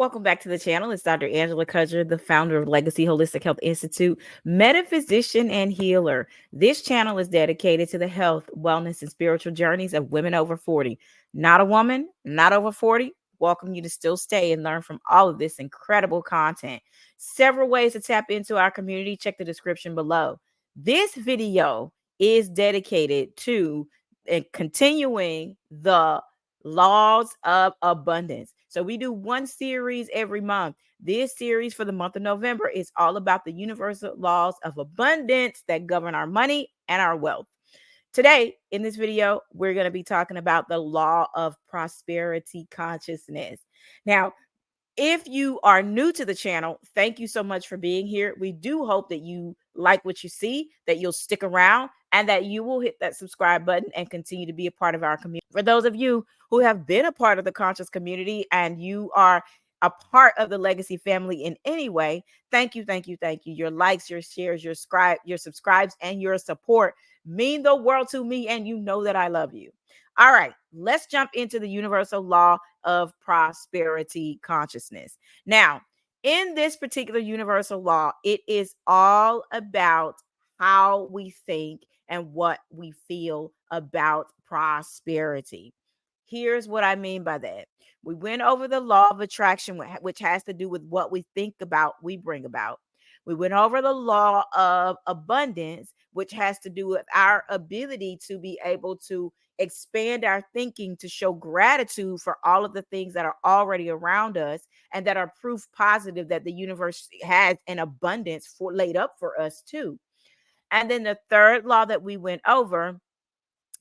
Welcome back to the channel. It's Dr. Angela Cudger, the founder of Legacy Holistic Health Institute, metaphysician and healer. This channel is dedicated to the health, wellness, and spiritual journeys of women over 40. Not a woman, not over 40. Welcome you to still stay and learn from all of this incredible content. Several ways to tap into our community. Check the description below. This video is dedicated to continuing the laws of abundance. So we do one series every month. This series for the month of November is all about the universal laws of abundance that govern our money and our wealth. Today, in this video, we're going to be talking about the law of prosperity consciousness. Now, if you are new to the channel, thank you so much for being here. We do hope that you like what you see, that you'll stick around, and that you will hit that subscribe button and continue to be a part of our community. For those of you who have been a part of the conscious community and you are a part of the legacy family in any way, thank you, thank you, thank you. Your likes, your shares, your subscribes, and your support mean the world to me, and you know that I love you. All right, let's jump into the universal law of prosperity consciousness. Now, in this particular universal law, it is all about how we think and what we feel about prosperity. Here's what I mean by that. We went over the law of attraction, which has to do with what we think about, we bring about. We went over the law of abundance, which has to do with our ability to be able to expand our thinking to show gratitude for all of the things that are already around us and that are proof positive that the universe has an abundance for laid up for us too. And then the third law that we went over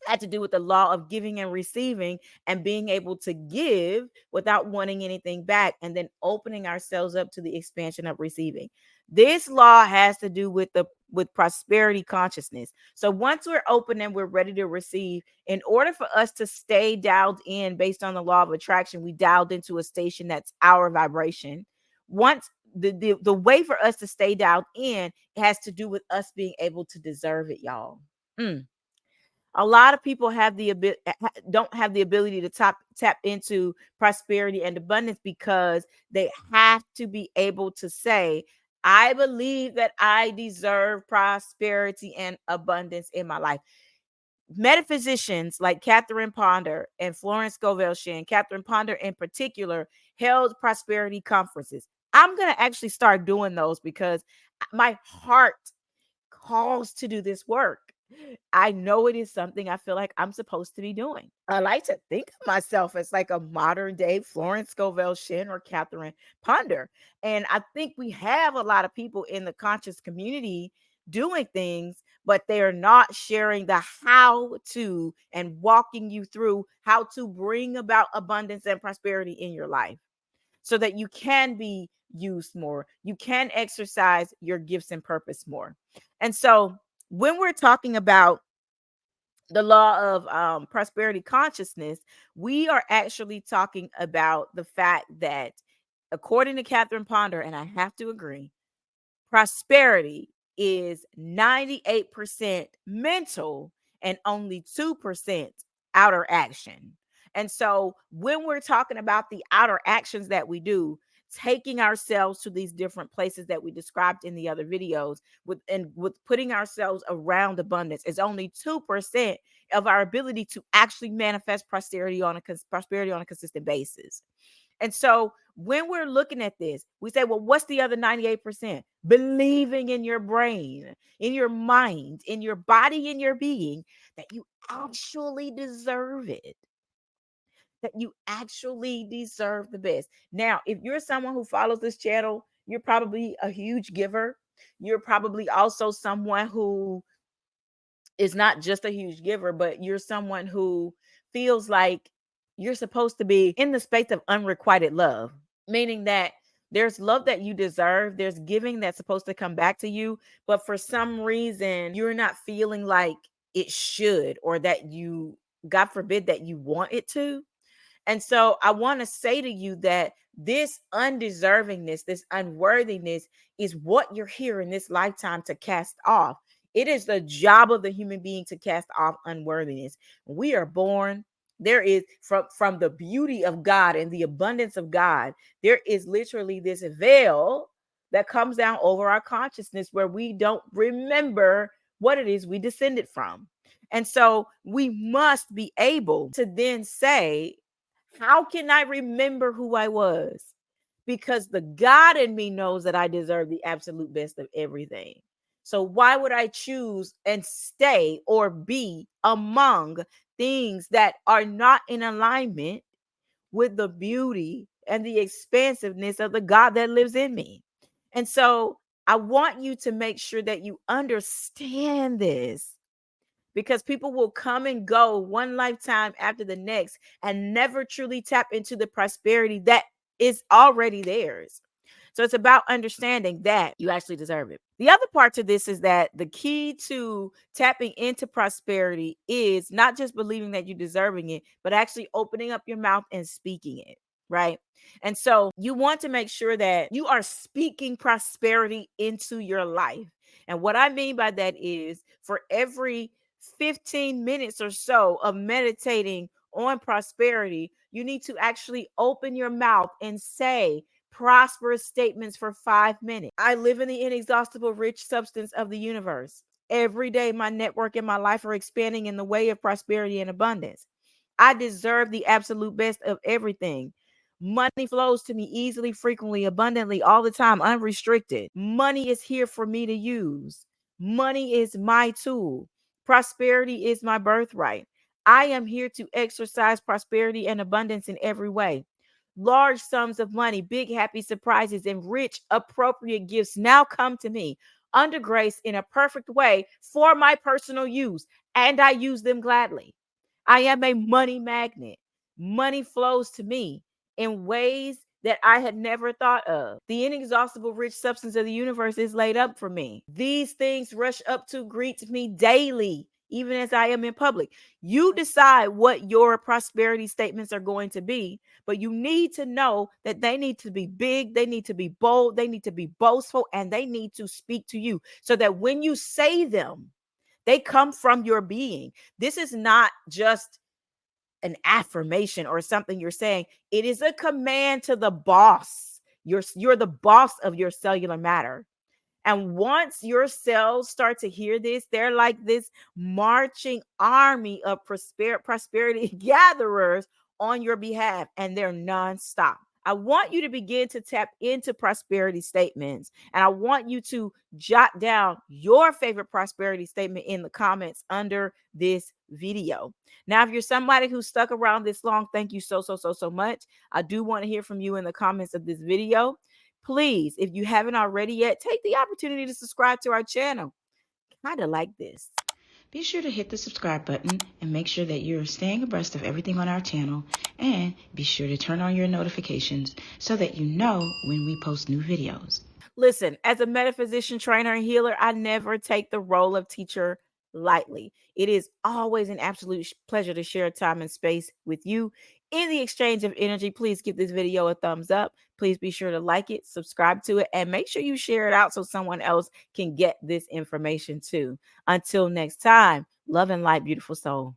had to do with the law of giving and receiving and being able to give without wanting anything back and then opening ourselves up to the expansion of receiving. This law has to do with prosperity consciousness. So once we're open and we're ready to receive, in order for us to stay dialed in based on the law of attraction, we dialed into a station that's our vibration. Once the way for us to stay dialed in, it has to do with us being able to deserve it, y'all. A lot of people don't have the ability to tap into prosperity and abundance because they have to be able to say, I believe that I deserve prosperity and abundance in my life. Metaphysicians like Catherine Ponder and Florence Scovel Shinn, Catherine Ponder in particular, held prosperity conferences. I'm going to actually start doing those because my heart calls to do this work. I know it is something I feel like I'm supposed to be doing. I like to think of myself as like a modern day Florence Scovel Shinn or Catherine Ponder. And I think we have a lot of people in the conscious community doing things, but they're not sharing the how to and walking you through how to bring about abundance and prosperity in your life so that you can be used more. You can exercise your gifts and purpose more. And so when we're talking about the law of prosperity consciousness, we are actually talking about the fact that, according to Catherine Ponder, and I have to agree, prosperity is 98% mental and only 2% outer action. And so when we're talking about the outer actions that we do, taking ourselves to these different places that we described in the other videos with putting ourselves around abundance is only 2% of our ability to actually manifest prosperity on a consistent basis. And so when we're looking at this, we say, well, what's the other 98%? Believing in your brain, in your mind, in your body, in your being, that you actually deserve it, that you actually deserve the best. Now, if you're someone who follows this channel, you're probably a huge giver. You're probably also someone who is not just a huge giver, but you're someone who feels like you're supposed to be in the space of unrequited love, meaning that there's love that you deserve, there's giving that's supposed to come back to you, but for some reason you're not feeling like it should, or that you, God forbid, that you want it to. And so I want to say to you that this undeservingness, this unworthiness is what you're here in this lifetime to cast off. It is the job of the human being to cast off unworthiness. We are born, There is from the beauty of God and the abundance of God, there is literally this veil that comes down over our consciousness where we don't remember what it is we descended from. And so we must be able to then say, how can I remember who I was? Because the God in me knows that I deserve the absolute best of everything. So why would I choose and stay or be among things that are not in alignment with the beauty and the expansiveness of the God that lives in me? And so I want you to make sure that you understand this, because people will come and go one lifetime after the next and never truly tap into the prosperity that is already theirs. So it's about understanding that you actually deserve it. The other part to this is that the key to tapping into prosperity is not just believing that you're deserving it, but actually opening up your mouth and speaking it, right? And so you want to make sure that you are speaking prosperity into your life. And what I mean by that is, for every 15 minutes or so of meditating on prosperity, you need to actually open your mouth and say prosperous statements for 5 minutes. I live in the inexhaustible rich substance of the universe. Every day, my network and my life are expanding in the way of prosperity and abundance. I deserve the absolute best of everything. Money flows to me easily, frequently, abundantly, all the time, unrestricted. Money is here for me to use. Money is my tool. Prosperity is my birthright. I am here to exercise prosperity and abundance in every way. Large sums of money, big happy surprises, and rich appropriate gifts now come to me under grace in a perfect way for my personal use, and I use them gladly. I am a money magnet. Money flows to me in ways that I had never thought of. The inexhaustible rich substance of the universe is laid up for me. These things rush up to greet me daily, even as I am in public. You decide what your prosperity statements are going to be, but you need to know that they need to be big, they need to be bold, they need to be boastful, and they need to speak to you so that when you say them, they come from your being. This is not just an affirmation or something you're saying. It is a command to the boss. You're the boss of your cellular matter. And once your cells start to hear this, they're like this marching army of prosperity gatherers on your behalf, and they're nonstop. I want you to begin to tap into prosperity statements, and I want you to jot down your favorite prosperity statement in the comments under this video. Now, if you're somebody who's stuck around this long, thank you so much. I do want to hear from you in the comments of this video. Please, if you haven't already yet, take the opportunity to subscribe to our channel. Kind of like this. Be sure to hit the subscribe button and make sure that you're staying abreast of everything on our channel, and be sure to turn on your notifications so that you know when we post new videos. Listen, as a metaphysician, trainer, and healer, I never take the role of teacher lightly. It is always an absolute pleasure to share time and space with you. In the exchange of energy, please give this video a thumbs up. Please be sure to like it, subscribe to it, and make sure you share it out so someone else can get this information too. Until next time, love and light, beautiful soul.